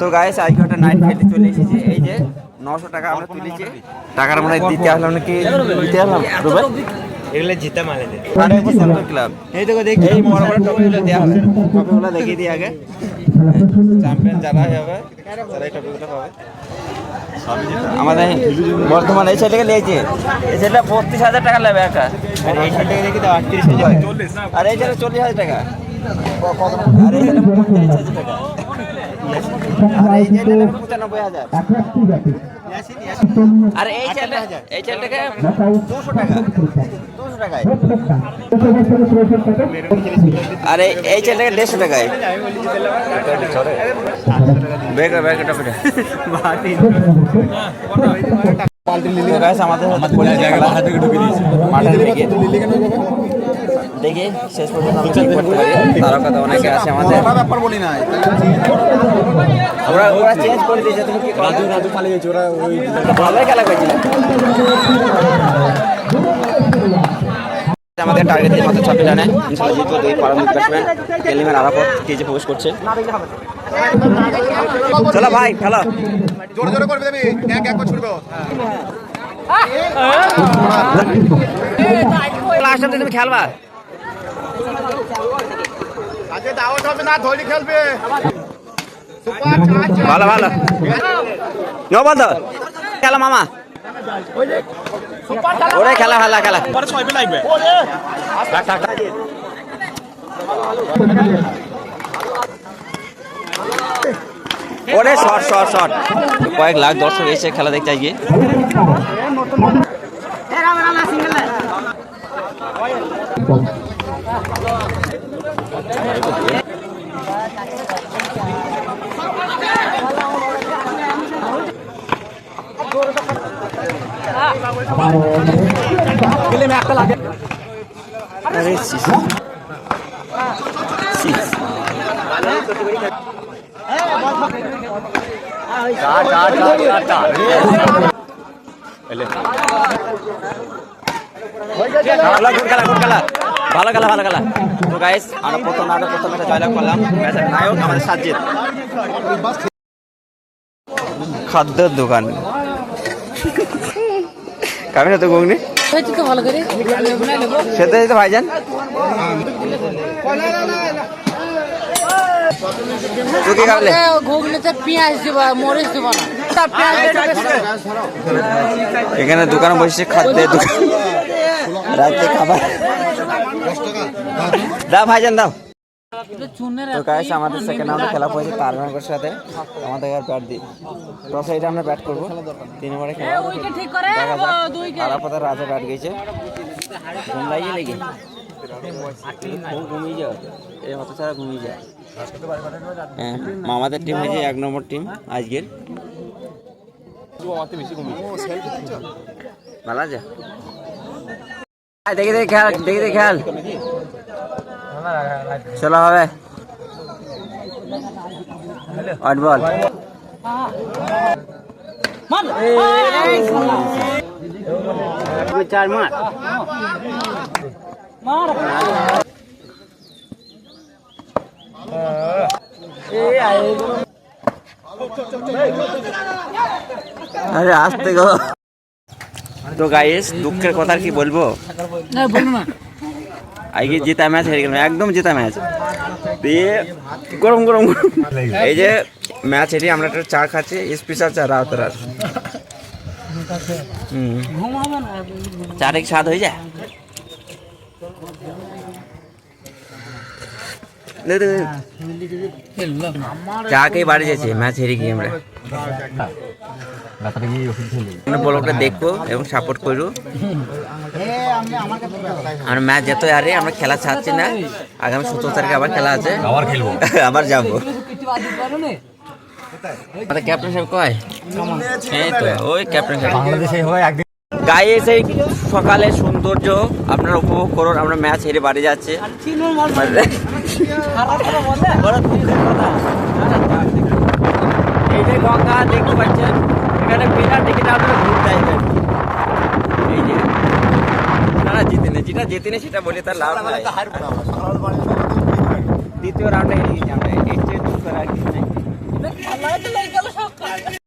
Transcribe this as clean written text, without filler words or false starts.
তো গাইস আজকে একটা নাইট খেলতে চলে এসেছি। এই যে 900 টাকা আমরা তুলেছি, টাকার মনে দিতে আসলাম নাকি দিতে আসলাম এগুলো জিতা মালে দে ক্লাব। এই দেখো দেখি এই বড় বড় টপিগুলো দেওয়া হবে, টপিগুলো দেখিয়ে দিই আগে। চ্যাম্পিয়ন যারা হবে তারা এই টপিগুলো পাবে। আমাদের বর্তমানে এই সাইডে লেগেছে, এই সাইডটা 32,000 টাকা লাগবে একা, এই সাইড থেকে দেখি তো 38,000, আর এই সাইডে 40,000 টাকা, আর এই সাইডে 45,000 টাকা, আর এই সাইডে 95,000, আর এই সাইডটাকে 200 টাকা, 200 টাকায়, আর এই সাইডটাকে 150 টাকায়। বেকার বেকার টপিটা দেখি শেষ পর্যন্ত তারা কথা অনেকে আছে আমাদের, ওরা চেঞ্জ করে দিয়েছে। তুমি কি রাজু পালিয়ে গেছো, ওরা ওই ভালোই খেলা করেছিল। আমাদের টার্গেটের মাত্র 6 রানে ইনশাআল্লাহ জিতবো। দুই পারমিট ব্যাটসম্যান এলিমের আরাফত কেজে প্রবেশ করছে। চলো ভাই খেলো, জোরে জোরে করবে তুমি, এক এক করে ছুটবে। লাস্ট অবধি তুমি খেলবা, আজকে দাওয়াত হবে না, ধরে খেলবে। ভালো ভালো নো বল তো খেলা মামা, ওরে খেলা খেলা খেলা পরে 6 পে লাগবে। ওরে শট শট শট। কয়েক লাখ দর্শক এসে খেলা দেখতে গিয়ে ভালো খেলা ভালো খেলা। তো গাইস আমরা প্রথম ম্যাচে জয়লাভ করলাম। ম্যাচের নায়ক আমাদের সাজ্জিদ, খাদ্যের দোকান কামি না তো গগনি সেটা তো ভাইজান এখানে দোকানে বসেছে, খাদ্যের দোকান, রাতে খাবার দাও ভাইজান দাও। তো গাইস আমাদের সেকেন্ড রাউন্ডে খেলা পড়েছে তারবাঙ্গের সাথে। আমাদের আর ব্যাট দিই টসে, এটা আমরা ব্যাট করবো 3 ওভারে খেলা। আরাফাতের রাজা ব্যাট গেছে, ঘুম লাগিয়ে লেগে ঘুমিয়ে যাও, এই হতো ছাড়া ঘুমিয়ে যায়। হ্যাঁ মামাদের টিম হয়েছে 1 নম্বর টিম আজকের। ভালো আছে দেখি দেখি খেয়াল, দেখি দেখি খেয়াল চলো হবে 8 বল। চার মার আরে আসতে গো। তো গাইস দুঃখের কথা কি বলবো, আজকে জেতা ম্যাচ হেরে গেলাম, একদম জেতা ম্যাচ দিয়ে গরম গরম। এই যে ম্যাচ হেরে আমরা একটা চা খাচ্ছি, স্পেশাল চা রাতের। চাটা কি স্বাদ হয়ে যায়? চা খেয়ে বাড়ি যাচ্ছে ম্যাচ হেরে গিয়ে আমরা। ব্লগটা দেখবো এবং সাপোর্ট করবো। আর ম্যাচ যত আরে আমরা খেলা ছাড়ছি না, আগামী 17 তারিখে আবার খেলা আছে, আবার খেলবো, আবার যাবো। ক্যাপ্টেন সাহেব কয় এই তো ওই ক্যাপ্টেন সাহেব বাংলাদেশে হয় একদিন। গায়ে সেই সকালে সৌন্দর্য আপনারা উপভোগ করুন। আমরা ম্যাচ হেরে বাড়ি যাচ্ছে। এই যে গঙ্গা দেখতে পাচ্ছেন, এখানে বিরাট টিকিট আপনারা ঘুরতে আসবেন। এই যে আপনারা জিতেনে, যেটা জেতেনে সেটা বলে তার লাভ নাই। দ্বিতীয় রাউন্ডে হেরে গেছি আমরা, এর চেয়ে দুঃখ আর কিছু নেই। ঘরে তো লেগে গেল সব